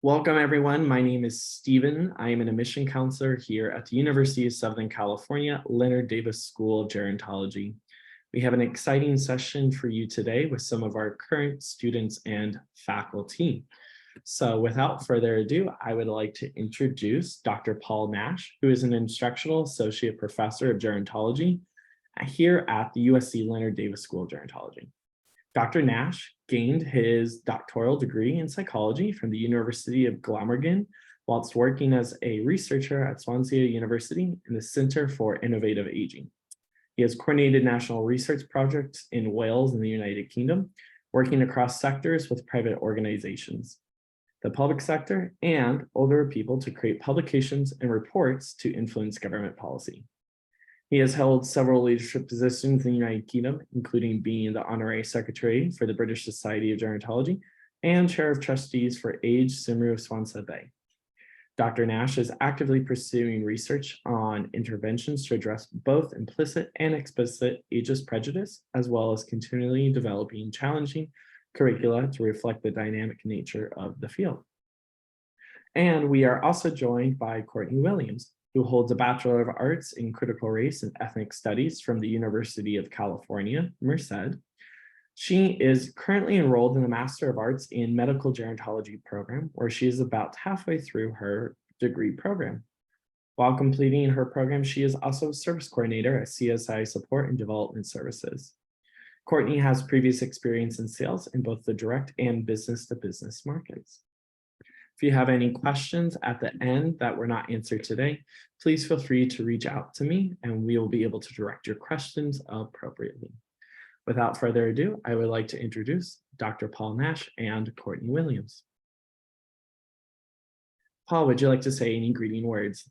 Welcome, everyone. My name is Stephen. I am an admission counselor here at the University of Southern California, Leonard Davis School of Gerontology. We have an exciting session for you today with some of our current students and faculty. So without further ado, I would like to introduce Dr. Paul Nash, who is an instructional associate professor of gerontology here at the USC Leonard Davis School of Gerontology. Dr. Nash gained his doctoral degree in psychology from the University of Glamorgan whilst working as a researcher at Swansea University in the Center for Innovative Aging. He has coordinated national research projects in Wales and the United Kingdom, working across sectors with private organizations, the public sector, and older people to create publications and reports to influence government policy. He has held several leadership positions in the United Kingdom, including being the Honorary Secretary for the British Society of Gerontology and Chair of Trustees for Age Cymru Swansea Bay. Dr. Nash is actively pursuing research on interventions to address both implicit and explicit ageist prejudice, as well as continually developing challenging curricula to reflect the dynamic nature of the field. And we are also joined by Courtney Williams, who holds a Bachelor of Arts in Critical Race and Ethnic Studies from the University of California, Merced. She is currently enrolled in the Master of Arts in Medical Gerontology program, where she is about halfway through her degree program. While completing her program, she is also a service coordinator at CSI Support and Development Services. Courtney has previous experience in sales in both the direct and business-to-business markets. If you have any questions at the end that were not answered today, please feel free to reach out to me and we will be able to direct your questions appropriately. Without further ado, I would like to introduce Dr. Paul Nash and Courtney Williams. Paul, would you like to say any greeting words?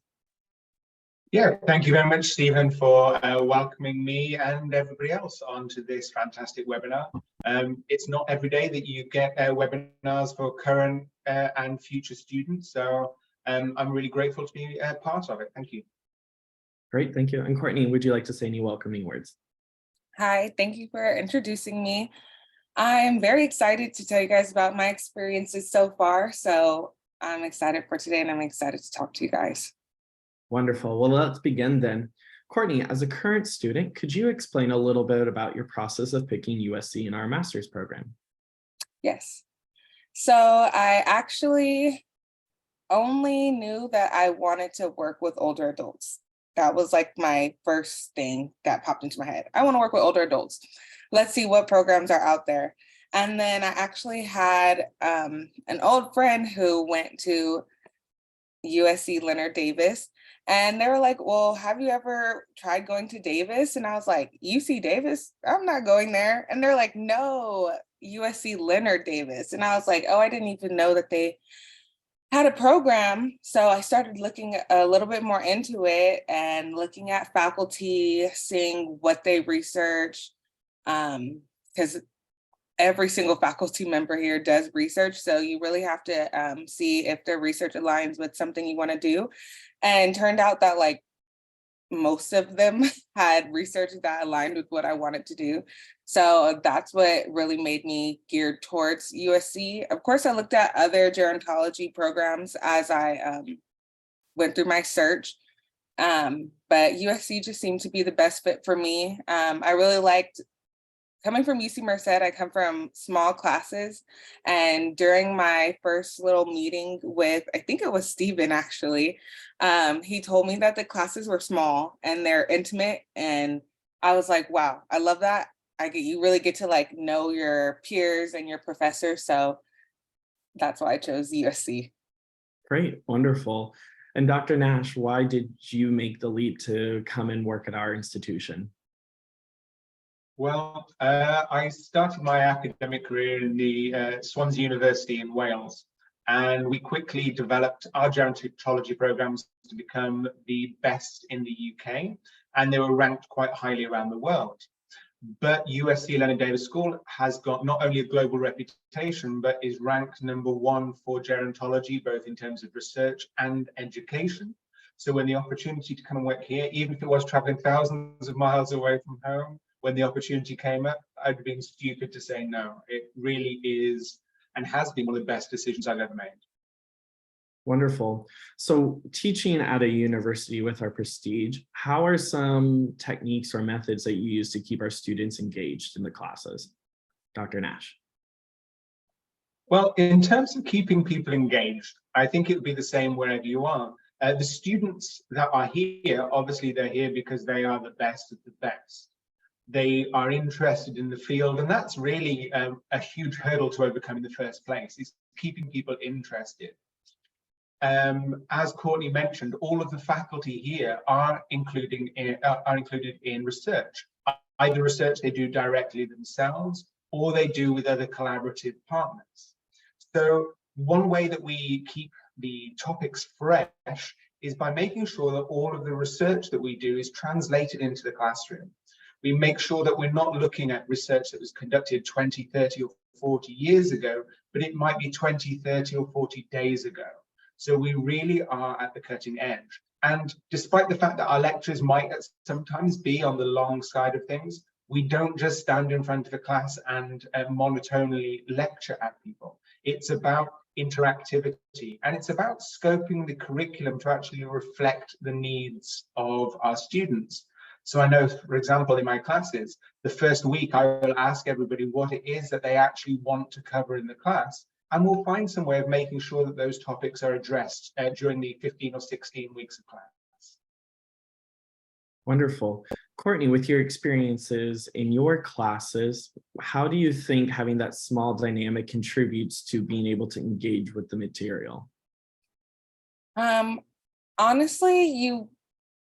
Yeah, thank you very much, Stephen, for welcoming me and everybody else onto this fantastic webinar. It's not every day that you get webinars for current and future students, so I'm really grateful to be part of it. Thank you. Great, thank you. And Courtney, would you like to say any welcoming words? Hi, thank you for introducing me. I'm very excited to tell you guys about my experiences so far, so I'm excited for today and I'm excited to talk to you guys. Wonderful. Well, let's begin then. Courtney, as a current student, could you explain a little bit about your process of picking USC in our master's program? Yes. So I actually only knew that I wanted to work with older adults. That was like my first thing that popped into my head. I want to work with older adults. Let's see what programs are out there. And then I actually had an old friend who went to USC Leonard Davis. And they were like, well, have you ever tried going to Davis? And I was like, UC Davis? I'm not going there. And they're like, no, USC Leonard Davis. And I was like, oh, I didn't even know that they had a program. So I started looking a little bit more into it and looking at faculty, seeing what they research, because every single faculty member here does research. So you really have to see if their research aligns with something you want to do. And turned out that like most of them had research that aligned with what I wanted to do. So that's what really made me geared towards USC. Of course, I looked at other gerontology programs as I went through my search. But USC just seemed to be the best fit for me. I really liked coming from UC Merced. I come from small classes, and during my first little meeting with, I think it was Stephen actually, he told me that the classes were small and they're intimate, and I was like, wow, I love that. You really get to like know your peers and your professors, so that's why I chose USC. Great, wonderful. And Dr. Nash, why did you make the leap to come and work at our institution? Well, I started my academic career in the Swansea University in Wales, and we quickly developed our gerontology programs to become the best in the UK, and they were ranked quite highly around the world. But USC Leonard Davis School has got not only a global reputation, but is ranked #1 for gerontology, both in terms of research and education. So when the opportunity to come and work here, even if it was traveling thousands of miles away from home, when the opportunity came up, I'd have been stupid to say no. It really is and has been one of the best decisions I've ever made. Wonderful. So teaching at a university with our prestige, how are some techniques or methods that you use to keep our students engaged in the classes? Dr. Nash. Well, in terms of keeping people engaged, I think it would be the same wherever you are. The students that are here, obviously they're here because they are the best of the best. They are interested in the field, and that's really a huge hurdle to overcome in the first place, is keeping people interested. As Courtney mentioned, all of the faculty here are included in research, either research they do directly themselves or they do with other collaborative partners. So one way that we keep the topics fresh is by making sure that all of the research that we do is translated into the classroom. We make sure that we're not looking at research that was conducted 20, 30 or 40 years ago, but it might be 20, 30 or 40 days ago. So we really are at the cutting edge. And despite the fact that our lectures might sometimes be on the long side of things, we don't just stand in front of a class and monotonely lecture at people. It's about interactivity, and it's about scoping the curriculum to actually reflect the needs of our students. So I know, for example, in my classes, the first week I will ask everybody what it is that they actually want to cover in the class. And we'll find some way of making sure that those topics are addressed during the 15 or 16 weeks of class. Wonderful. Courtney, with your experiences in your classes, how do you think having that small dynamic contributes to being able to engage with the material? Honestly,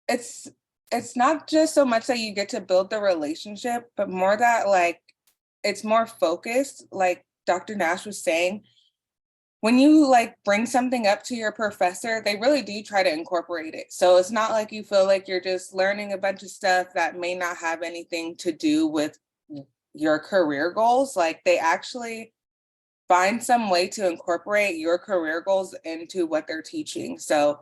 it's not just so much that you get to build the relationship, but more that like it's more focused, like Dr. Nash was saying. When you like bring something up to your professor, they really do try to incorporate it. So it's not like you feel like you're just learning a bunch of stuff that may not have anything to do with your career goals. Like they actually find some way to incorporate your career goals into what they're teaching. So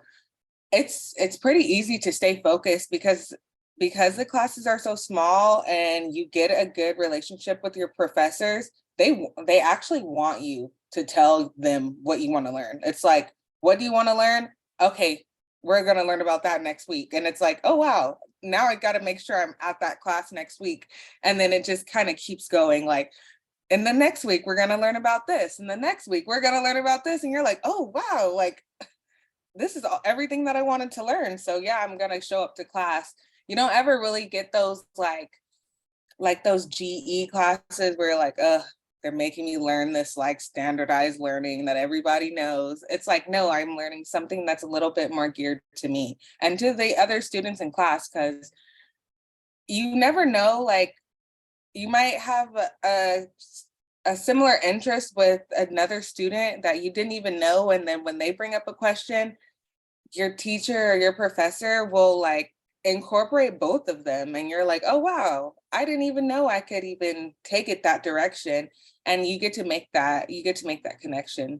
it's pretty easy to stay focused because the classes are so small and you get a good relationship with your professors. They actually want you to tell them what you want to learn. It's like, what do you want to learn? Okay, we're going to learn about that next week. And it's like, oh, wow, now I got to make sure I'm at that class next week. And then it just kind of keeps going like, and the next week we're going to learn about this. And the next week we're going to learn about this. And you're like, oh, wow, like this is everything that I wanted to learn. So yeah, I'm going to show up to class. You don't ever really get those like those GE classes where you're like, they're making me learn this like standardized learning that everybody knows. It's like, no, I'm learning something that's a little bit more geared to me and to the other students in class, because you never know, like you might have a similar interest with another student that you didn't even know. And then when they bring up a question, your teacher or your professor will like incorporate both of them. And you're like, oh, wow, I didn't even know I could even take it that direction. And you get to make that connection.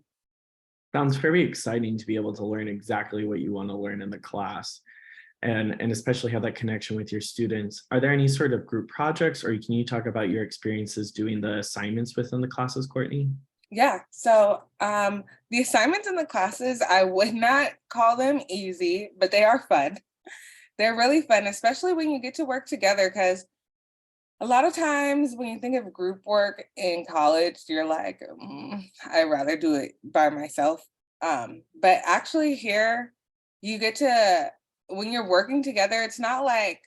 Sounds very exciting to be able to learn exactly what you want to learn in the class and especially have that connection with your students. Are there any sort of group projects, or can you talk about your experiences doing the assignments within the classes, Courtney? Yeah, so the assignments in the classes, I would not call them easy, but they are fun. They're really fun, especially when you get to work together, because a lot of times when you think of group work in college, you're like, I'd rather do it by myself. But actually here, you get to, when you're working together, it's not like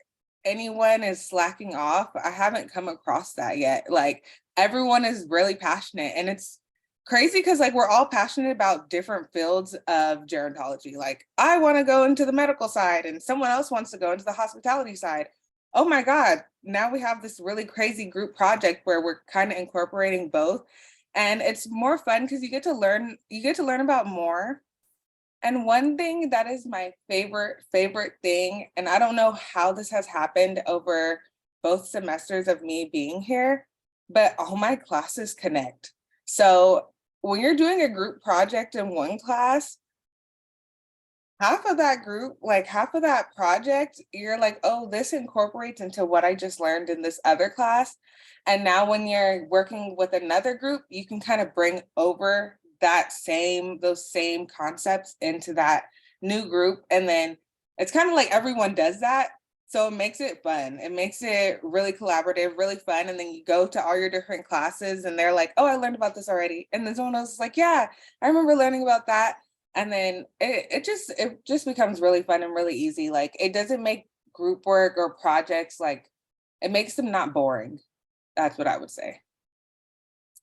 anyone is slacking off. I haven't come across that yet. Like everyone is really passionate, and it's crazy because like we're all passionate about different fields of gerontology. Like I want to go into the medical side and someone else wants to go into the hospitality side. Oh my God, now we have this really crazy group project where we're kind of incorporating both. And it's more fun because you get to learn about more. And one thing that is my favorite thing, and I don't know how this has happened over both semesters of me being here, but all my classes connect. So when you're doing a group project in one class, half of that group, like half of that project, you're like, oh, this incorporates into what I just learned in this other class. And now when you're working with another group, you can kind of bring over those same concepts into that new group. And then it's kind of like everyone does that. So it makes it fun. It makes it really collaborative, really fun. And then you go to all your different classes and they're like, oh, I learned about this already. And then someone else is like, yeah, I remember learning about that. And then it just becomes really fun and really easy. Like it doesn't make group work or projects, like it makes them not boring. That's what I would say.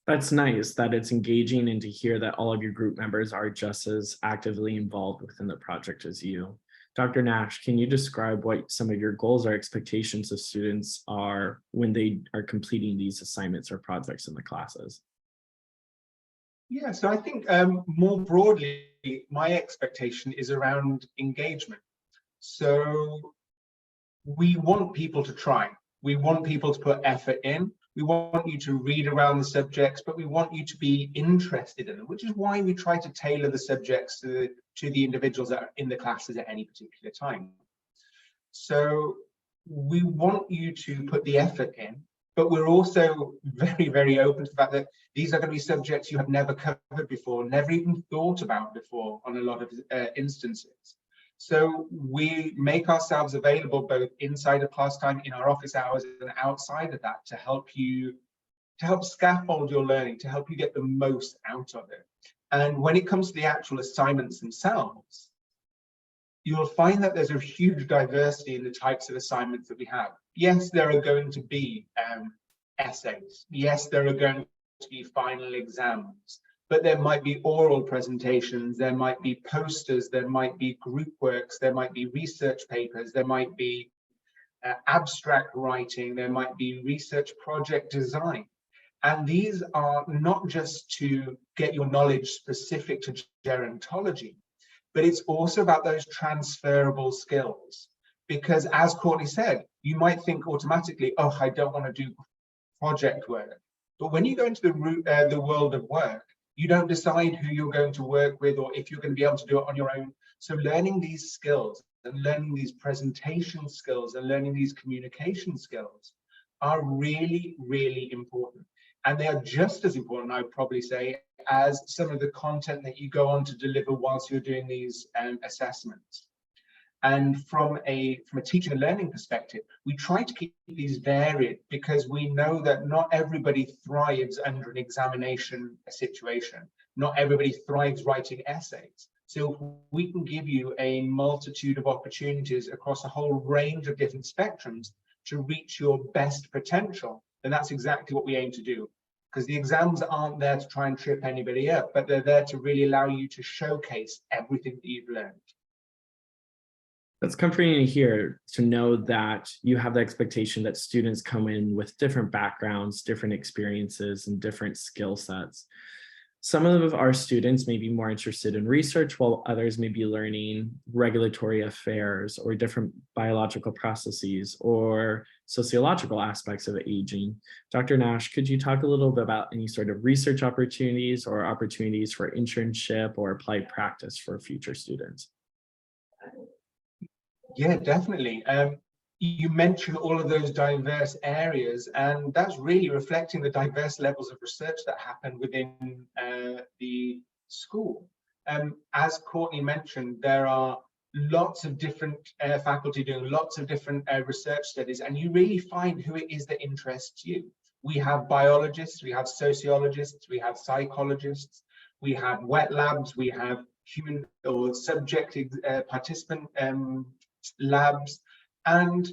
That's nice that it's engaging and to hear that all of your group members are just as actively involved within the project as you. Dr. Nash, can you describe what some of your goals or expectations of students are when they are completing these assignments or projects in the classes? Yeah, so I think more broadly, my expectation is around engagement. So we want people to try. We want people to put effort in. We want you to read around the subjects, but we want you to be interested in them, which is why we try to tailor the subjects to the individuals that are in the classes at any particular time. So we want you to put the effort in, but we're also very, very open to the fact that these are going to be subjects you have never covered before, never even thought about before on a lot of instances. So we make ourselves available both inside of class time, in our office hours, and outside of that to help scaffold your learning, to help you get the most out of it. And when it comes to the actual assignments themselves, you'll find that there's a huge diversity in the types of assignments that we have. Yes, there are going to be essays. Yes, there are going to be final exams. But there might be oral presentations, there might be posters, there might be group works, there might be research papers, there might be abstract writing, there might be research project design. And these are not just to get your knowledge specific to gerontology, but it's also about those transferable skills. Because as Courtney said, you might think automatically, oh, I don't want to do project work. But when you go into the world of work, you don't decide who you're going to work with or if you're going to be able to do it on your own. So learning these skills and learning these presentation skills and learning these communication skills are really, really important. And they are just as important, I would probably say, as some of the content that you go on to deliver whilst you're doing these assessments. And from a teaching and learning perspective, we try to keep these varied because we know that not everybody thrives under an examination situation. Not everybody thrives writing essays. So if we can give you a multitude of opportunities across a whole range of different spectrums to reach your best potential, then that's exactly what we aim to do. Because the exams aren't there to try and trip anybody up, but they're there to really allow you to showcase everything that you've learned. That's comforting to hear, to know that you have the expectation that students come in with different backgrounds, different experiences, and different skill sets. Some of our students may be more interested in research, while others may be learning regulatory affairs or different biological processes or sociological aspects of aging. Dr. Nash, could you talk a little bit about any sort of research opportunities or opportunities for internship or applied practice for future students? Yeah, definitely. You mentioned all of those diverse areas, and that's really reflecting the diverse levels of research that happen within the school. As Courtney mentioned, there are lots of different faculty doing lots of different research studies, and you really find who it is that interests you. We have biologists, we have sociologists, we have psychologists, we have wet labs, we have human or subject participant labs, and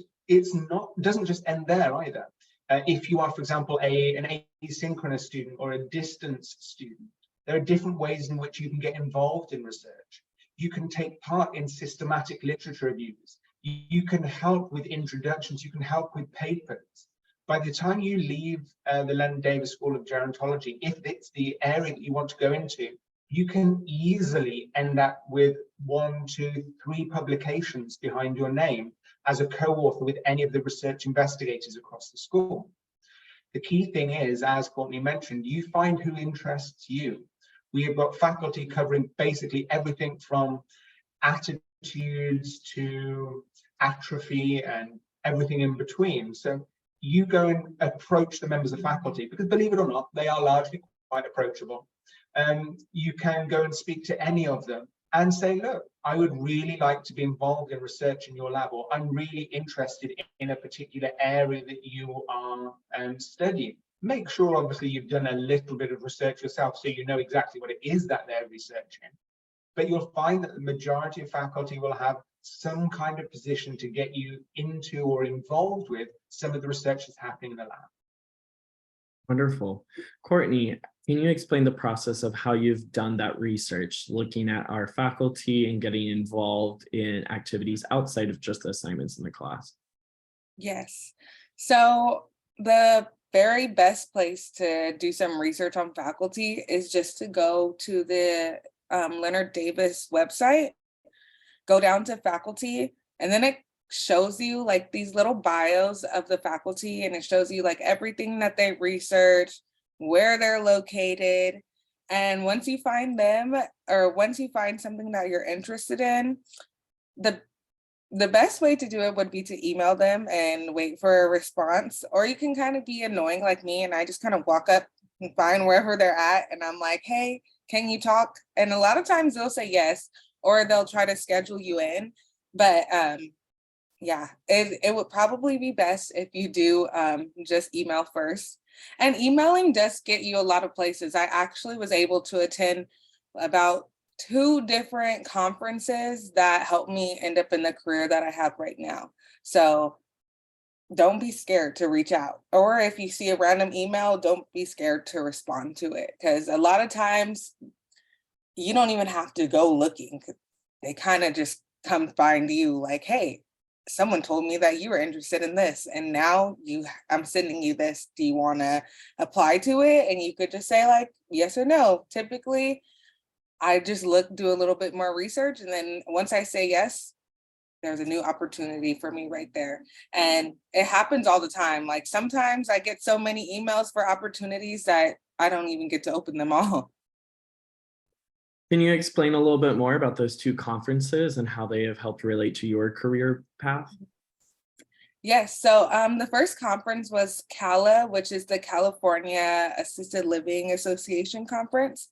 doesn't just end there either. If you are, for example, an asynchronous student or a distance student, there are different ways in which you can get involved in research. You can take part in systematic literature reviews. You can help with introductions. You can help with papers. By the time you leave the Leonard Davis School of Gerontology, if it's the area that you want to go into, you can easily end up with 1, 2, 3 publications behind your name as a co-author with any of the research investigators across the school. The key thing is, as Courtney mentioned, you find who interests you. We have got faculty covering basically everything from attitudes to atrophy and everything in between. So you go and approach the members of faculty, because believe it or not, they are largely quite approachable. You can go and speak to any of them and say, look, I would really like to be involved in research in your lab, or I'm really interested in a particular area that you are studying. Make sure, obviously, you've done a little bit of research yourself so you know exactly what it is that they're researching. But you'll find that the majority of faculty will have some kind of position to get you into or involved with some of the research that's happening in the lab. Wonderful. Courtney, can you explain the process of how you've done that research, looking at our faculty and getting involved in activities outside of just the assignments in the class? Yes. So the very best place to do some research on faculty is just to go to the Leonard Davis website, go down to faculty, and then it shows you like these little bios of the faculty, and it shows you like everything that they research, where they're located. And once you find them, or once you find something that you're interested in, the best way to do it would be to email them and wait for a response, or you can kind of be annoying like me, and I just kind of walk up and find wherever they're at, and I'm like, hey, can you talk? And a lot of times they'll say yes, or they'll try to schedule you in. But yeah, it would probably be best if you do just email first. And emailing does get you a lot of places. I actually was able to attend about 2 different conferences that helped me end up in the career that I have right now. So don't be scared to reach out. Or if you see a random email, don't be scared to respond to it. Because a lot of times you don't even have to go looking. They kind of just come find you like, hey, someone told me that you were interested in this, and now I'm sending you this. Do you want to apply to it? And you could just say like yes or no. Typically, I just do a little bit more research, and then once I say yes, there's a new opportunity for me right there. And it happens all the time. Like sometimes I get so many emails for opportunities that I don't even get to open them all. Can you explain a little bit more about those 2 conferences and how they have helped relate to your career path? Yes, so the first conference was CALA, which is the California Assisted Living Association Conference.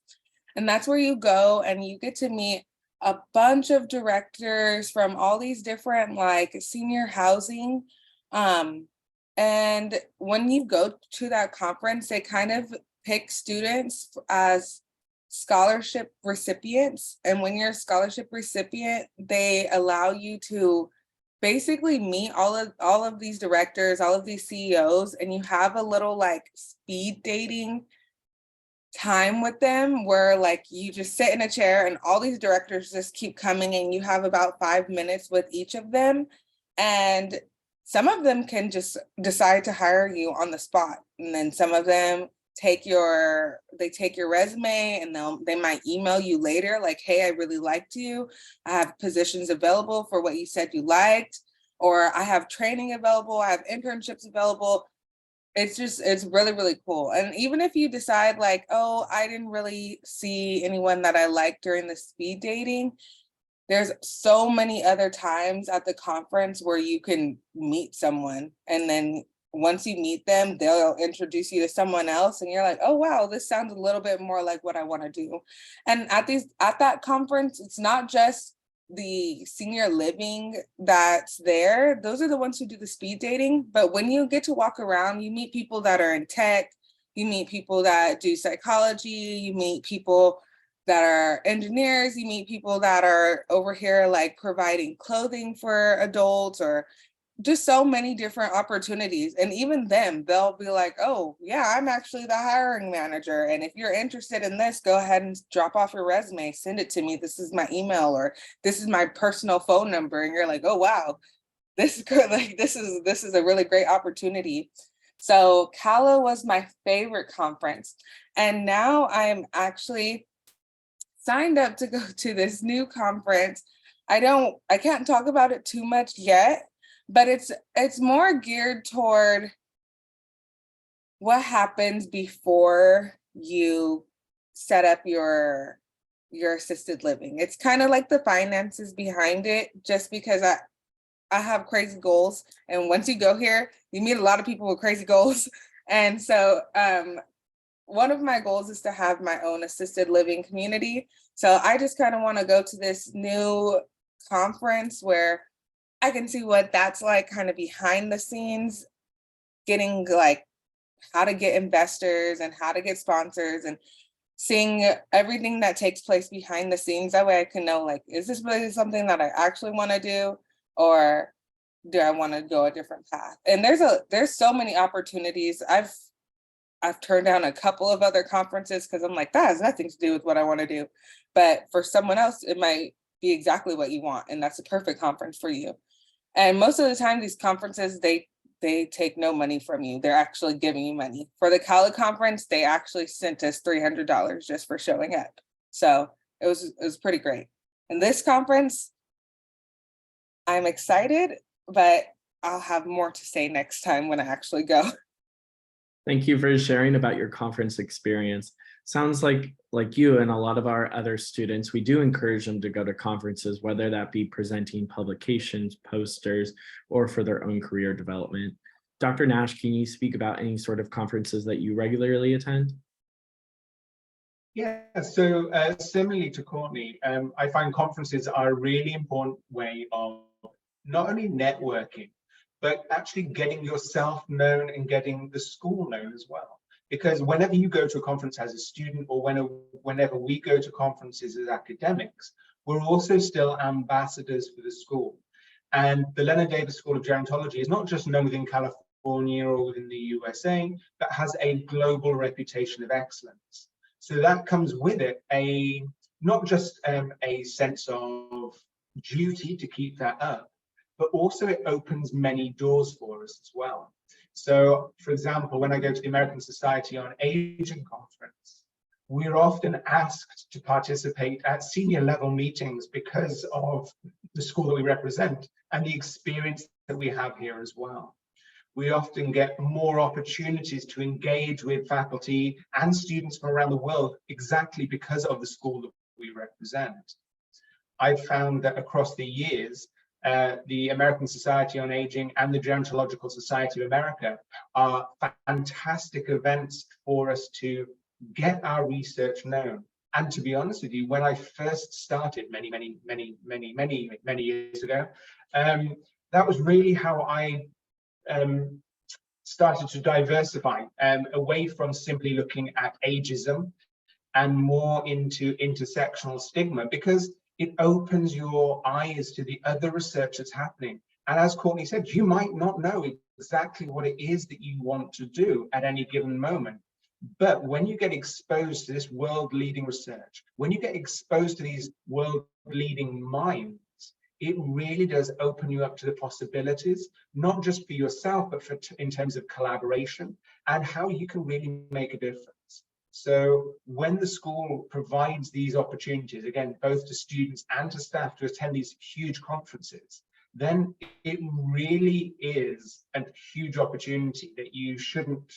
And that's where you go and you get to meet a bunch of directors from all these different like senior housing. And when you go to that conference, they kind of pick students as scholarship recipients. And when you're a scholarship recipient, they allow you to basically meet all of these directors, all of these CEOs, and you have a little like speed dating time with them where like you just sit in a chair and all these directors just keep coming, and you have about 5 minutes with each of them. And some of them can just decide to hire you on the spot, and then some of them take your resume, and they might email you later like, hey, I really liked you, I have positions available for what you said you liked, or I have training available, I have internships available. It's really, really cool. And even if you decide like, oh, I didn't really see anyone that I liked during the speed dating, there's so many other times at the conference where you can meet someone, and then once you meet them, they'll introduce you to someone else, and you're like, oh wow, this sounds a little bit more like what I want to do. And at that conference, it's not just the senior living that's there. Those are the ones who do the speed dating. But when you get to walk around, you meet people that are in tech, you meet people that do psychology, you meet people that are engineers, you meet people that are over here like providing clothing for adults, or just so many different opportunities. And even them, they'll be like, oh yeah, I'm actually the hiring manager, and if you're interested in this, go ahead and drop off your resume, send it to me, this is my email, or this is my personal phone number. And you're like, oh wow, this is good. Like this is a really great opportunity. So CALA was my favorite conference, and now I'm actually signed up to go to this new conference. I can't talk about it too much yet, but it's more geared toward what happens before you set up your assisted living. It's kind of like the finances behind it, just because I have crazy goals, and once you go here, you meet a lot of people with crazy goals. And so one of my goals is to have my own assisted living community. So I just kind of want to go to this new conference where I can see what that's like kind of behind the scenes, getting like how to get investors and how to get sponsors and seeing everything that takes place behind the scenes. That way I can know, like, is this really something that I actually want to do, or do I want to go a different path? And there's so many opportunities. I've turned down a couple of other conferences because I'm like, that has nothing to do with what I want to do. But for someone else, it might be exactly what you want, and that's a perfect conference for you. And most of the time, these conferences, they take no money from you. They're actually giving you money. For the Kala conference, they actually sent us $300 just for showing up. So it was pretty great. And this conference, I'm excited, but I'll have more to say next time when I actually go. Thank you for sharing about your conference experience. Sounds like you and a lot of our other students, we do encourage them to go to conferences, whether that be presenting publications, posters, or for their own career development. Dr. Nash, can you speak about any sort of conferences that you regularly attend? Yeah, so similarly to Courtney, I find conferences are a really important way of not only networking, but actually getting yourself known and getting the school known as well. Because whenever you go to a conference as a student, or whenever we go to conferences as academics, we're also still ambassadors for the school. And the Leonard Davis School of Gerontology is not just known within California or within the USA, but has a global reputation of excellence. So that comes with it not just a sense of duty to keep that up, but also it opens many doors for us as well. So, for example, when I go to the American Society on Aging conference, we're often asked to participate at senior level meetings because of the school that we represent and the experience that we have here as well. We often get more opportunities to engage with faculty and students from around the world exactly because of the school that we represent. I've found that across the years, the American Society on Aging and the Gerontological Society of America are fantastic events for us to get our research known. And to be honest with you, when I first started many years ago, that was really how I started to diversify away from simply looking at ageism and more into intersectional stigma, because it opens your eyes to the other research that's happening. And as Courtney said, you might not know exactly what it is that you want to do at any given moment. But when you get exposed to this world-leading research, when you get exposed to these world-leading minds, it really does open you up to the possibilities, not just for yourself, but in terms of collaboration and how you can really make a difference. So when the school provides these opportunities, again, both to students and to staff to attend these huge conferences, then it really is a huge opportunity that you shouldn't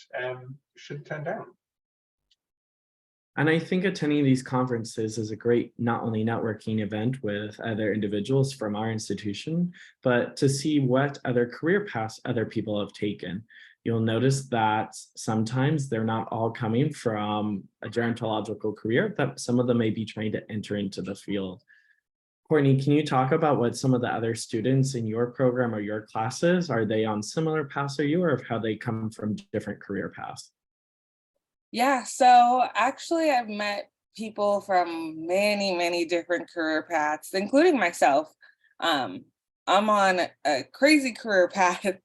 turn down. And I think attending these conferences is a great not only networking event with other individuals from our institution, but to see what other career paths other people have taken. You'll notice that sometimes they're not all coming from a gerontological career, that some of them may be trying to enter into the field. Courtney, can you talk about what some of the other students in your program or your classes, are they on similar paths as you, or how they come from different career paths? Yeah, so actually I've met people from many different career paths, including myself. I'm on a crazy career path.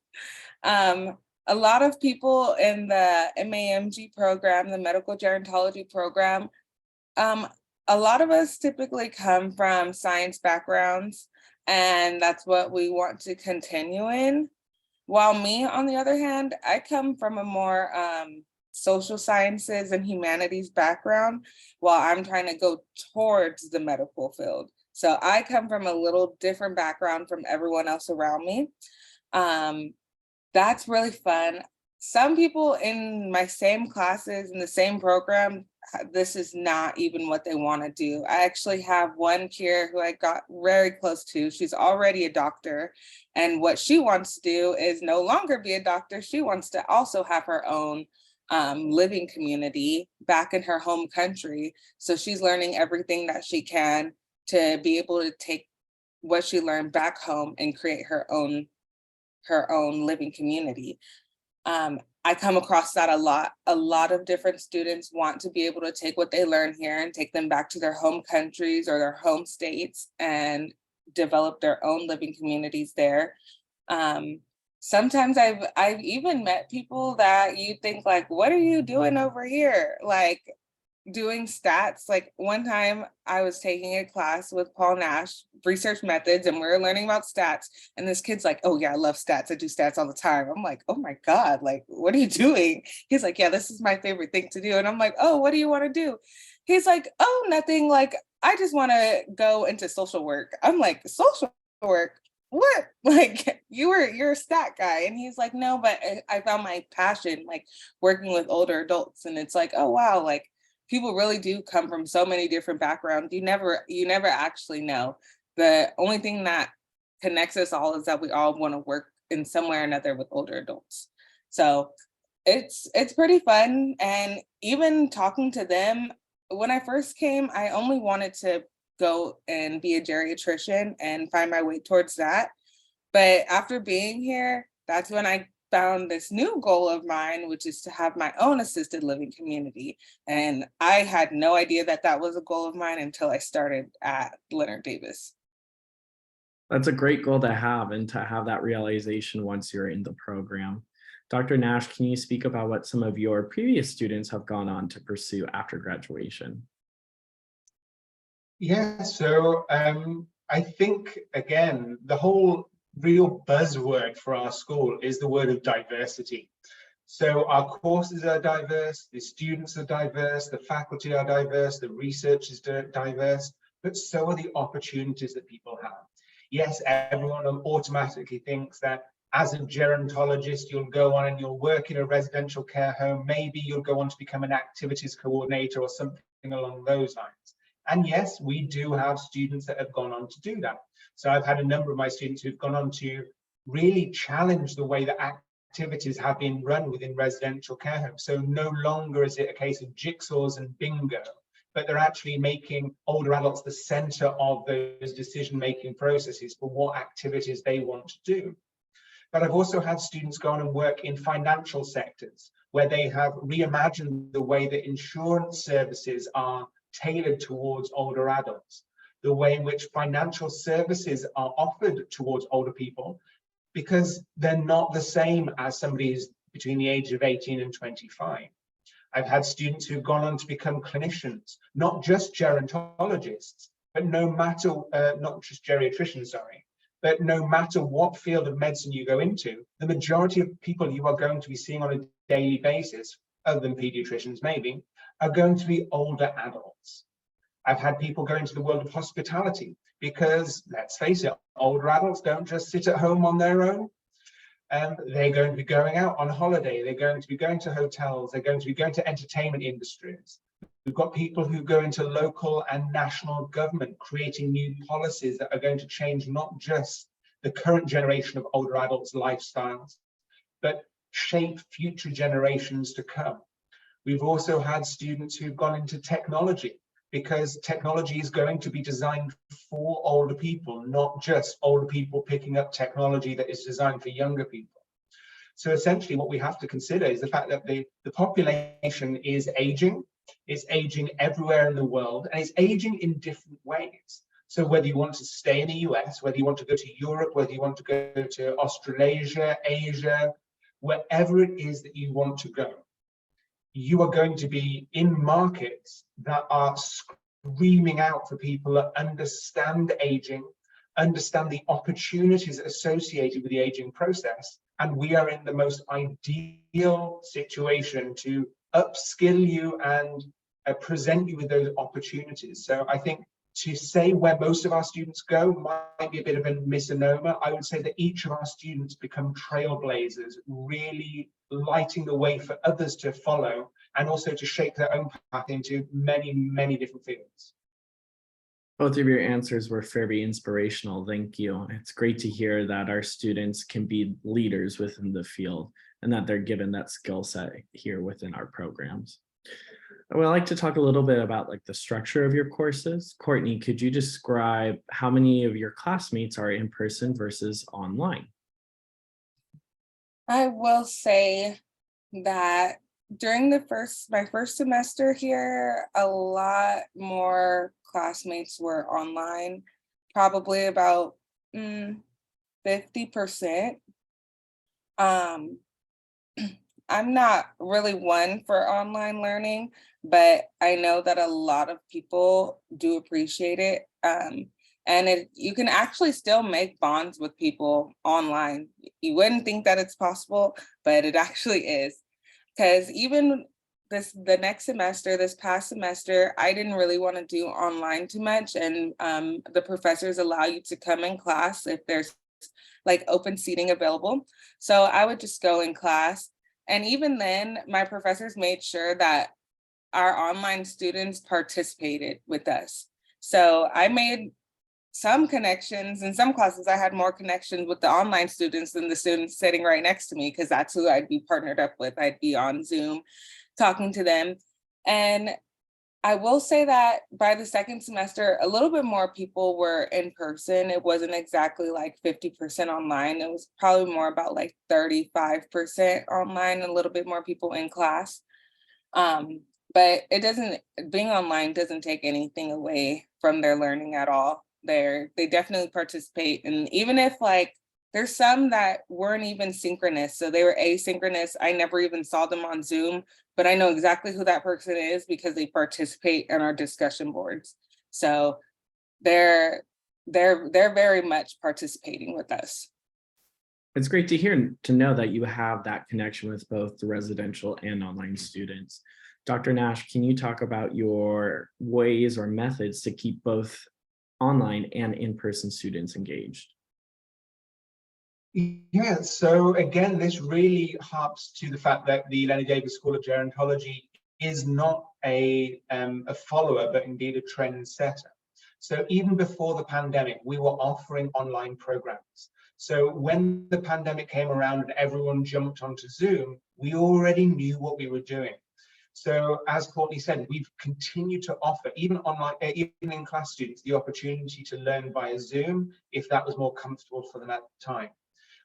A lot of people in the MAMG program, the medical gerontology program, a lot of us typically come from science backgrounds, and that's what we want to continue in. While me, on the other hand, I come from a more social sciences and humanities background, while I'm trying to go towards the medical field. So I come from a little different background from everyone else around me. That's really fun. Some people in my same classes in the same program, this is not even what they want to do. I actually have one peer who I got very close to. She's already a doctor, and what she wants to do is no longer be a doctor. She wants to also have her own living community back in her home country. So she's learning everything that she can to be able to take what she learned back home and create her own living community. I come across that a lot. A lot of different students want to be able to take what they learn here and take them back to their home countries or their home states and develop their own living communities there. Sometimes I've even met people that you think like, what are you doing over here? Like doing stats. Like one time I was taking a class with Paul Nash, research methods, and we were learning about stats. And this kid's like, oh yeah, I love stats. I do stats all the time. I'm like, oh my God, like, what are you doing? He's like, yeah, this is my favorite thing to do. And I'm like, oh, what do you want to do? He's like, oh, nothing. Like, I just want to go into social work. I'm like, social work? What? Like you're a stat guy. And he's like, no, but I found my passion, like working with older adults. And it's like, oh wow, like people really do come from so many different backgrounds. You never actually know. The only thing that connects us all is that we all want to work in some way or another with older adults. So it's pretty fun. And even talking to them, when I first came, I only wanted to go and be a geriatrician and find my way towards that. But after being here, that's when I found this new goal of mine, which is to have my own assisted living community. And I had no idea that that was a goal of mine until I started at Leonard Davis. That's a great goal to have, and to have that realization once you're in the program. Dr. Nash, can you speak about what some of your previous students have gone on to pursue after graduation? Yeah, so I think, again, the whole real buzzword for our school is the word of diversity. So our courses are diverse, the students are diverse, the faculty are diverse, the research is diverse, but so are the opportunities that people have. Yes, everyone automatically thinks that as a gerontologist, you'll go on and you'll work in a residential care home. Maybe you'll go on to become an activities coordinator or something along those lines. And yes, we do have students that have gone on to do that. So I've had a number of my students who've gone on to really challenge the way that activities have been run within residential care homes. So no longer is it a case of jigsaws and bingo, but they're actually making older adults the center of those decision-making processes for what activities they want to do. But I've also had students go on and work in financial sectors where they have reimagined the way that insurance services are tailored towards older adults, the way in which financial services are offered towards older people, because they're not the same as somebody who's between the age of 18 and 25. I've had students who've gone on to become clinicians, not just gerontologists, but no matter, not just geriatricians, sorry, but no matter what field of medicine you go into, the majority of people you are going to be seeing on a daily basis, other than pediatricians maybe, are going to be older adults. I've had people go into the world of hospitality because, let's face it, older adults don't just sit at home on their own. They're going to be going out on holiday. They're going to be going to hotels. They're going to be going to entertainment industries. We've got people who go into local and national government, creating new policies that are going to change not just the current generation of older adults' lifestyles, but shape future generations to come. We've also had students who've gone into technology, because technology is going to be designed for older people, not just older people picking up technology that is designed for younger people. So essentially what we have to consider is the fact that the population is aging. It's aging everywhere in the world, and it's aging in different ways. So whether you want to stay in the US, whether you want to go to Europe, whether you want to go to Australasia, Asia, wherever it is that you want to go, you are going to be in markets that are screaming out for people that understand aging, understand the opportunities associated with the aging process. And we are in the most ideal situation to upskill you and present you with those opportunities. So I think to say where most of our students go might be a bit of a misnomer. I would say that each of our students become trailblazers, really lighting the way for others to follow, and also to shape their own path into many, many different fields. Both of your answers were very inspirational. Thank you. It's great to hear that our students can be leaders within the field and that they're given that skill set here within our programs. I would like to talk a little bit about like the structure of your courses. Courtney, could you describe how many of your classmates are in person versus online? I will say that during my first semester here, a lot more classmates were online, probably about 50%. I'm not really one for online learning, but I know that a lot of people do appreciate it. And you can actually still make bonds with people online. You wouldn't think that it's possible, but it actually is. Because even the next semester, this past semester, I didn't really want to do online too much. And the professors allow you to come in class if there's like open seating available. So I would just go in class. And even then, my professors made sure that our online students participated with us. So I made some connections. In some classes, I had more connections with the online students than the students sitting right next to me, because that's who I'd be partnered up with. I'd be on Zoom talking to them. And I will say that by the second semester, a little bit more people were in person. It wasn't exactly like 50% online. It was probably more about like 35% online, a little bit more people in class. But being online doesn't take anything away from their learning at all. They definitely participate. And even if like, there's some that weren't even synchronous, so they were asynchronous. I never even saw them on Zoom, but I know exactly who that person is because they participate in our discussion boards. So they're very much participating with us. It's great to hear, to know that you have that connection with both the residential and online students. Dr. Nash, can you talk about your ways or methods to keep both online and in-person students engaged? Yeah, so again, this really harps to the fact that the Leonard Davis School of Gerontology is not a follower, but indeed a trend setter. So even before the pandemic, we were offering online programs. So when the pandemic came around and everyone jumped onto Zoom, we already knew what we were doing. So as Courtney said, we've continued to offer, even online, even in-class students, the opportunity to learn via Zoom if that was more comfortable for them at the time.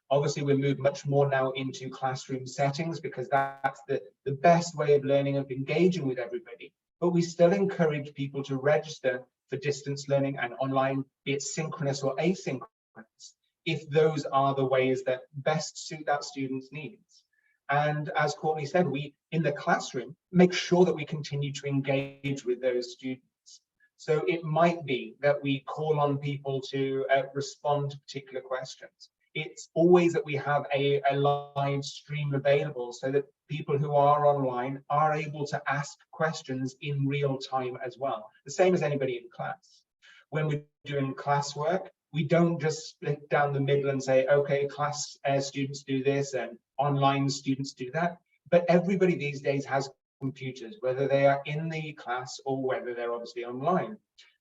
Obviously, we move much more now into classroom settings because that's the best way of learning and engaging with everybody. But we still encourage people to register for distance learning and online, be it synchronous or asynchronous, if those are the ways that best suit that student's needs. And as Courtney said, we, in the classroom, make sure that we continue to engage with those students. So it might be that we call on people to respond to particular questions. It's always that we have a live stream available so that people who are online are able to ask questions in real time as well, the same as anybody in class. When we're doing classwork, we don't just split down the middle and say, okay, class students do this and online students do that, but everybody these days has computers, whether they are in the class or whether they're obviously online.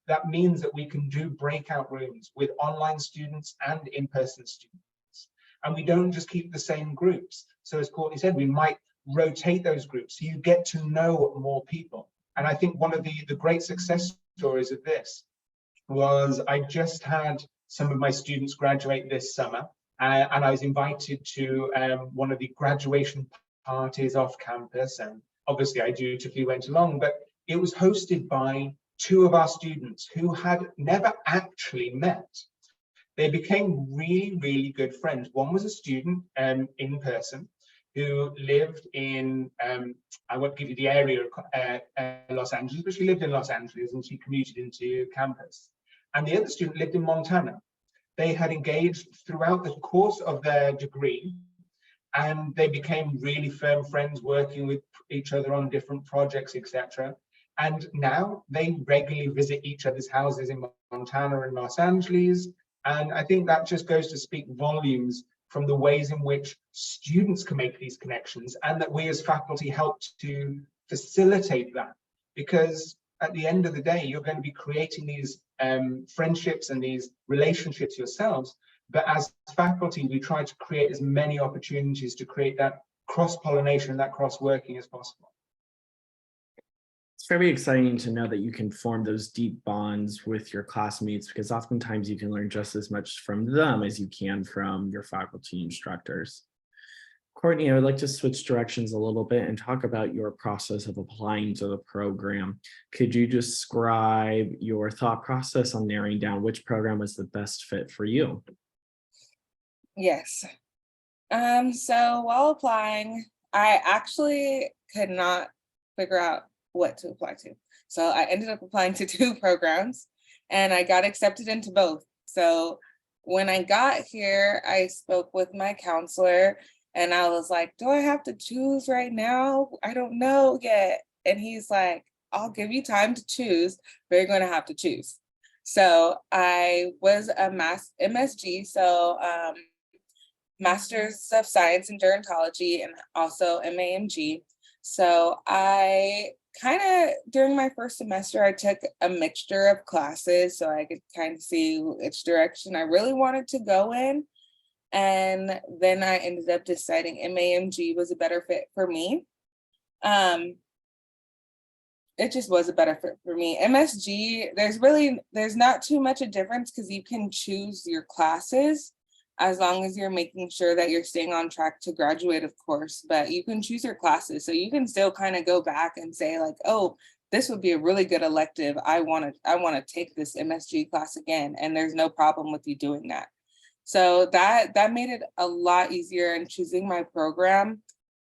That means that we can do breakout rooms with online students and in-person students. And we don't just keep the same groups. So as Courtney said, we might rotate those groups so you get to know more people. And I think one of the great success stories of this was I just had some of my students graduate this summer, and I was invited to one of the graduation parties off campus. And obviously I dutifully went along, but it was hosted by two of our students who had never actually met. They became really, really good friends. One was a student in person who lived in, I won't give you the area of Los Angeles, but she lived in Los Angeles and she commuted into campus. And the other student lived in Montana. They had engaged throughout the course of their degree, and they became really firm friends, working with each other on different projects, etc. And now they regularly visit each other's houses in Montana and Los Angeles. And I think that just goes to speak volumes from the ways in which students can make these connections, and that we as faculty help to facilitate that. Because at the end of the day, you're going to be creating these friendships and these relationships yourselves. But as faculty, we try to create as many opportunities to create that cross-pollination and that cross-working as possible. It's very exciting to know that you can form those deep bonds with your classmates, because oftentimes you can learn just as much from them as you can from your faculty instructors. Courtney, I would like to switch directions a little bit and talk about your process of applying to the program. Could you describe your thought process on narrowing down which program was the best fit for you? Yes. So while applying, I actually could not figure out what to apply to. So I ended up applying to 2 programs and I got accepted into both. So when I got here, I spoke with my counselor and I was like, do I have to choose right now? I don't know yet. And he's like, I'll give you time to choose, but you're going to have to choose. So I was a MSG, so Masters of Science in Gerontology, and also MAMG. So I kind of, during my first semester, I took a mixture of classes so I could kind of see which direction I really wanted to go in. And then I ended up deciding MAMG was a better fit for me. It just was a better fit for me. MSG, there's not too much a difference because you can choose your classes as long as you're making sure that you're staying on track to graduate, of course, but you can choose your classes. So you can still kind of go back and say like, oh, this would be a really good elective. I want to take this MSG class again. And there's no problem with you doing that. So that made it a lot easier in choosing my program.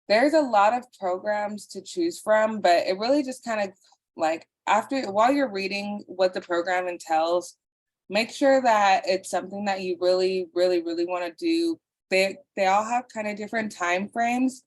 There's a lot of programs to choose from, but it really just kind of like while you're reading what the program entails, make sure that it's something that you really, really, really want to do. They all have kind of different time frames,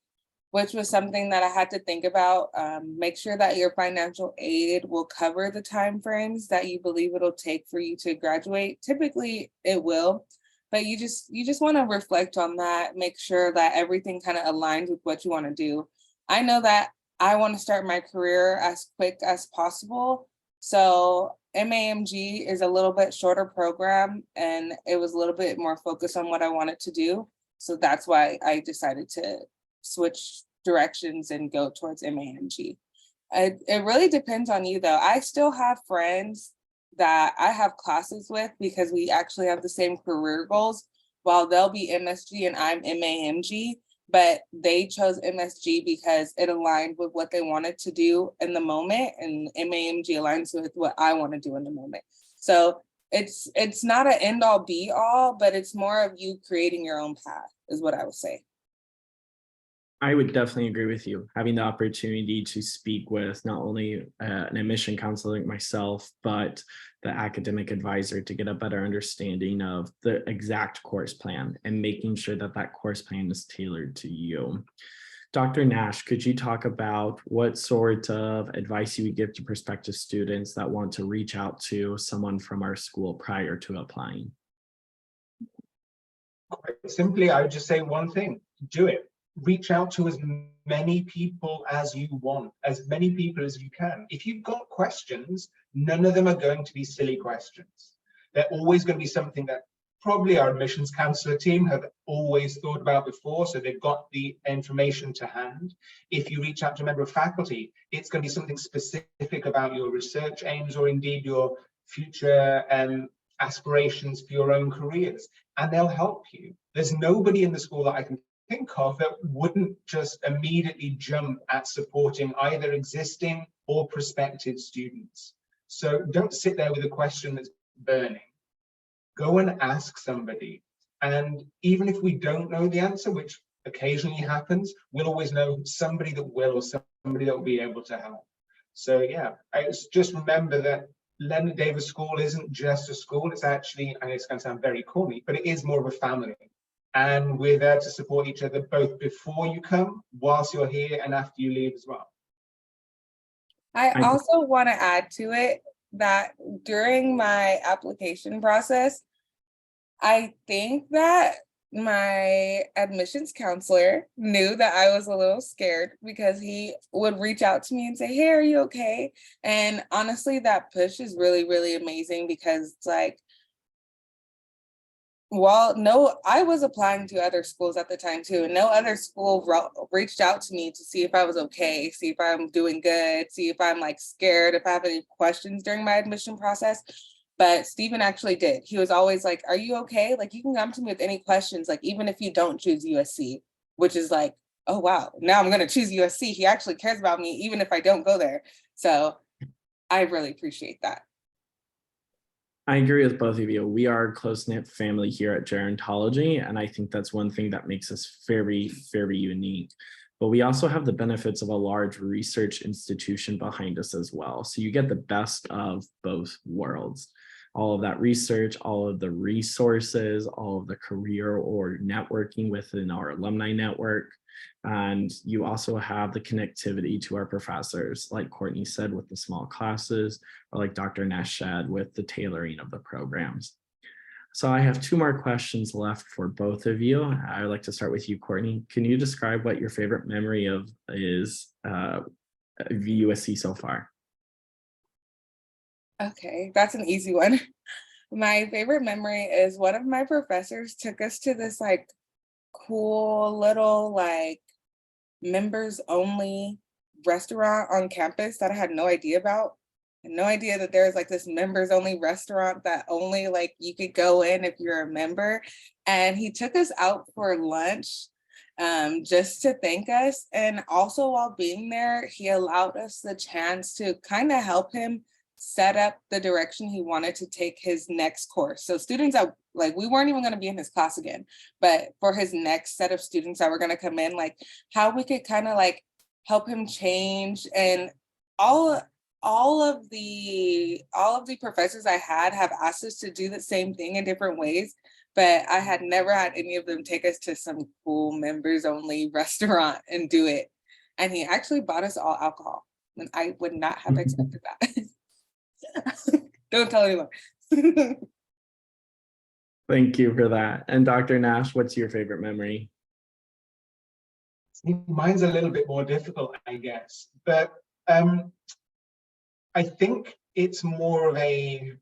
which was something that I had to think about. Make sure that your financial aid will cover the time frames that you believe it'll take for you to graduate. Typically it will, but you just want to reflect on that, make sure that everything kind of aligns with what you want to do. I know that I want to start my career as quick as possible. So MAMG is a little bit shorter program and it was a little bit more focused on what I wanted to do. So that's why I decided to switch directions and go towards MAMG. It really depends on you though. I still have friends that I have classes with because we actually have the same career goals. While they'll be MSG and I'm MAMG, but they chose MSG because it aligned with what they wanted to do in the moment, and MAMG aligns with what I want to do in the moment. So it's not an end all be all, but it's more of you creating your own path is what I would say. I would definitely agree with you. Having the opportunity to speak with not only an admission counselor like myself, but the academic advisor to get a better understanding of the exact course plan and making sure that that course plan is tailored to you. Dr. Nash, could you talk about what sort of advice you would give to prospective students that want to reach out to someone from our school prior to applying? Quite simply, I would just say one thing: do it. Reach out to as many people as you want, as many people as you can. If you've got questions, none of them are going to be silly questions. They're always going to be something that probably our admissions counselor team have always thought about before, so they've got the information to hand. If you reach out to a member of faculty, it's going to be something specific about your research aims or indeed your future aspirations for your own careers, and they'll help you. There's nobody in the school that I can think of that wouldn't just immediately jump at supporting either existing or prospective students. So don't sit there with a question that's burning. Go and ask somebody. And even if we don't know the answer, which occasionally happens, we'll always know somebody that will, or somebody that will be able to help. So yeah, just remember that Leonard Davis School isn't just a school. It's actually, and it's going to sound very corny, but it is more of a family. And we're there to support each other both before you come, whilst you're here, and after you leave as well. I also want to add to it that during my application process, I think that my admissions counselor knew that I was a little scared because he would reach out to me and say, hey, are you okay? And honestly, that push is really, really amazing because it's like, Well, no, I was applying to other schools at the time too. And no other school reached out to me to see if I was okay, see if I'm doing good, see if I'm like scared, if I have any questions during my admission process. But Stephen actually did. He was always like, "Are you okay? Like, you can come to me with any questions, like, even if you don't choose USC," which is like, oh, wow, now I'm going to choose USC. He actually cares about me, even if I don't go there. So I really appreciate that. I agree with both of you. We are a close-knit family here at gerontology, and I think that's one thing that makes us very, very unique. But we also have the benefits of a large research institution behind us as well. So you get the best of both worlds. All of that research, all of the resources, all of the career or networking within our alumni network. And you also have the connectivity to our professors, like Courtney said, with the small classes, or like Dr. Nash said, with the tailoring of the programs. So I have two more questions left for both of you. I would like to start with you, Courtney. Can you describe what your favorite memory of is USC so far? Okay, that's an easy one. My favorite memory is one of my professors took us to this like cool little like members only restaurant on campus that I had no idea about. And no idea that there's like this members only restaurant that only like you could go in if you're a member. And he took us out for lunch just to thank us. And also while being there, he allowed us the chance to kind of help him set up the direction he wanted to take his next course. So students that like we weren't even going to be in his class again, but for his next set of students that were going to come in, like how we could kind of like help him change. And all of the professors I had have asked us to do the same thing in different ways, but I had never had any of them take us to some cool members only restaurant and do it. And he actually bought us all alcohol, and I would not have expected that. Don't tell anyone. Thank you for that. And Dr. Nash, what's your favorite memory? Mine's a little bit more difficult, I guess, but I think it's more of a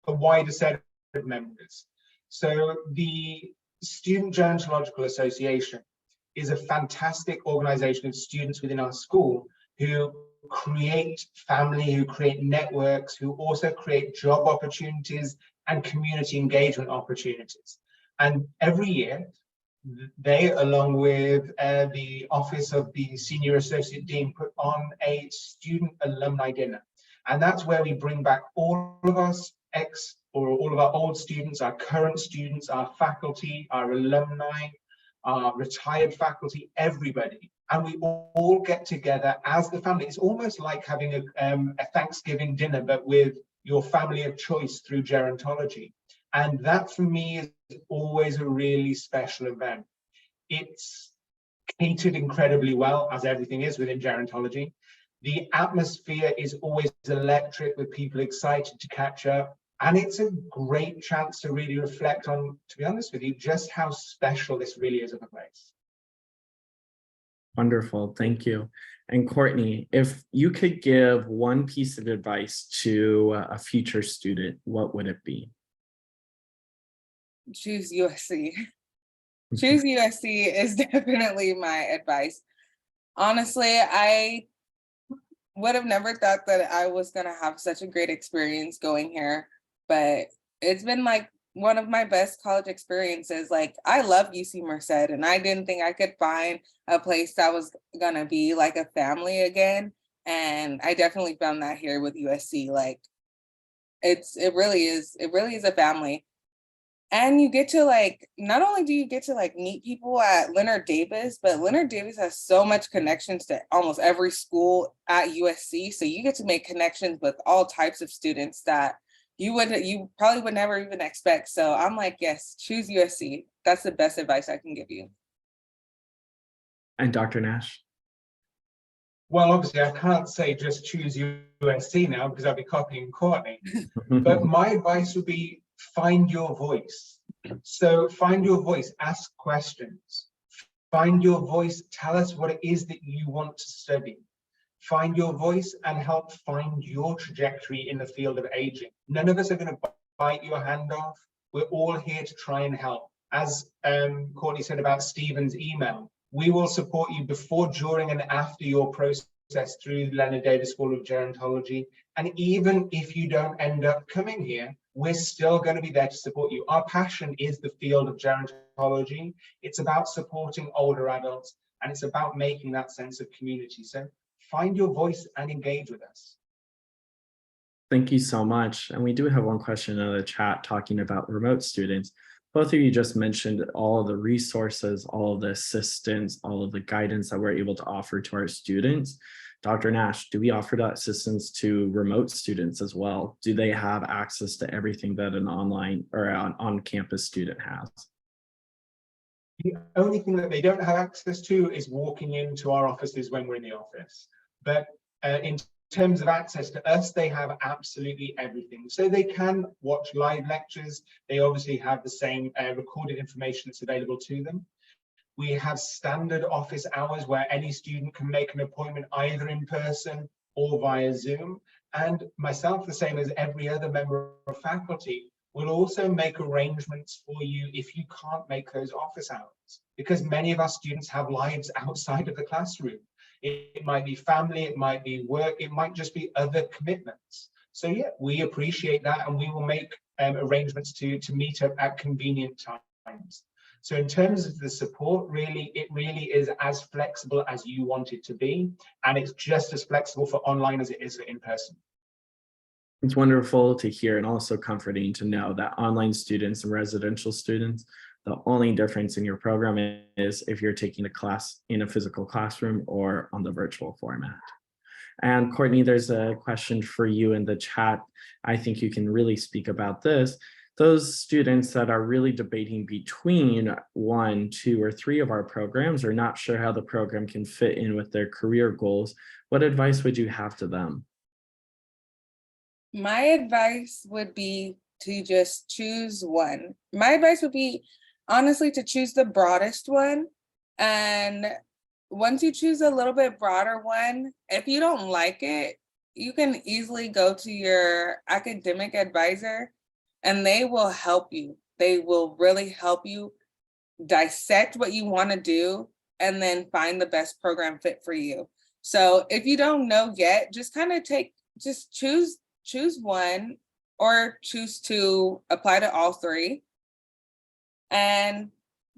wider set of memories. So the Student Gerontological Association is a fantastic organization of students within our school who create family, who create networks, who also create job opportunities and community engagement opportunities. And every year, they, along with the Office of the Senior Associate Dean, put on a student alumni dinner. And that's where we bring back all of us all of our old students, our current students, our faculty, our alumni, our retired faculty, everybody. And we all get together as the family. It's almost like having a Thanksgiving dinner, but with your family of choice through gerontology. And that for me is always a really special event. It's catered incredibly well, as everything is within gerontology. The atmosphere is always electric, with people excited to catch up. And it's a great chance to really reflect on, to be honest with you, just how special this really is of a place. Wonderful, thank you. And Courtney, if you could give one piece of advice to a future student, what would it be? Choose USC. Choose USC is definitely my advice. Honestly, I would have never thought that I was going to have such a great experience going here, but it's been like one of my best college experiences. Like, I love UC Merced, and I didn't think I could find a place that was going to be like a family again. And I definitely found that here with USC. Like, it really is a family. And you get to like, not only do you get to like meet people at Leonard Davis, but Leonard Davis has so much connections to almost every school at USC. So you get to make connections with all types of students that you probably would never even expect. So I'm like, yes, choose USC. That's the best advice I can give you. And Dr. Nash? Well, obviously, I can't say just choose USC now because I'll be copying Courtney. But my advice would be find your voice. So find your voice, ask questions. Find your voice, tell us what it is that you want to study. Find your voice and help find your trajectory in the field of aging. None of us are going to bite your hand off. We're all here to try and help. As Courtney said about Stephen's email, we will support you before, during, and after your process through Leonard Davis School of Gerontology. And even if you don't end up coming here, we're still going to be there to support you. Our passion is the field of gerontology. It's about supporting older adults, and it's about making that sense of community. So find your voice and engage with us. Thank you so much. And we do have one question in the chat talking about remote students. Both of you just mentioned all of the resources, all of the assistance, all of the guidance that we're able to offer to our students. Dr. Nash, do we offer that assistance to remote students as well? Do they have access to everything that an online or an on-campus student has? The only thing that they don't have access to is walking into our offices when we're in the office. But in terms of access to us, they have absolutely everything. So they can watch live lectures. They obviously have the same recorded information that's available to them. We have standard office hours where any student can make an appointment either in person or via Zoom. And myself, the same as every other member of faculty, will also make arrangements for you if you can't make those office hours, because many of our students have lives outside of the classroom. It might be family, it might be work, it might just be other commitments. So yeah, we appreciate that, and we will make arrangements to meet up at convenient times. So in terms of the support, it really is as flexible as you want it to be, and it's just as flexible for online as it is for in-person. It's wonderful to hear and also comforting to know that online students and residential students, the only difference in your program is if you're taking a class in a physical classroom or on the virtual format. And Courtney, there's a question for you in the chat. I think you can really speak about this. Those students that are really debating between 1, 2, or 3 of our programs are not sure how the program can fit in with their career goals. What advice would you have to them? My advice would be to just choose one. My advice would be honestly to choose the broadest one. And once you choose a little bit broader one, if you don't like it, you can easily go to your academic advisor and they will help you. They will really help you dissect what you want to do and then find the best program fit for you. So if you don't know yet, just kind of choose one or choose to apply to all 3 and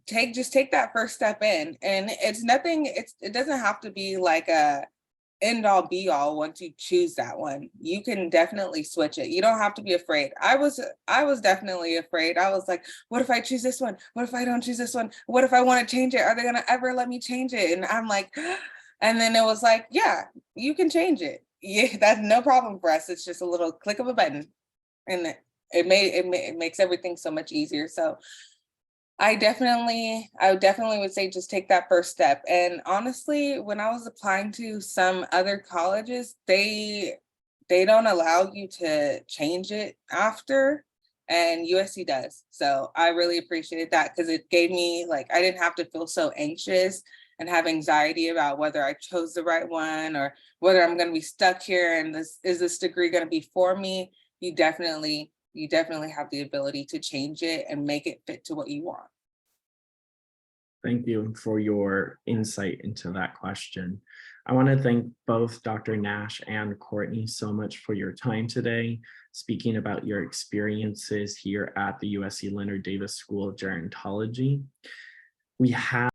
just take that first step in. And it's nothing, it doesn't have to be like a end all be all. Once you choose that one, you can definitely switch it. You don't have to be afraid. I was definitely afraid. I was like, what if I choose this one? What if I don't choose this one? What if I want to change it? Are they going to ever let me change it? And I'm like, and then it was like, yeah, you can change it. Yeah, that's no problem for us. It's just a little click of a button, and it makes everything so much easier. So I definitely would say just take that first step. And honestly, when I was applying to some other colleges, they don't allow you to change it after, and USC does. So I really appreciated that because it gave me, like, I didn't have to feel so anxious and have anxiety about whether I chose the right one or whether I'm going to be stuck here and is this degree going to be for me. You definitely have the ability to change it and make it fit to what you want. Thank you for your insight into that question. I want to thank both Dr. Nash and Courtney so much for your time today, speaking about your experiences here at the USC Leonard Davis School of Gerontology. We have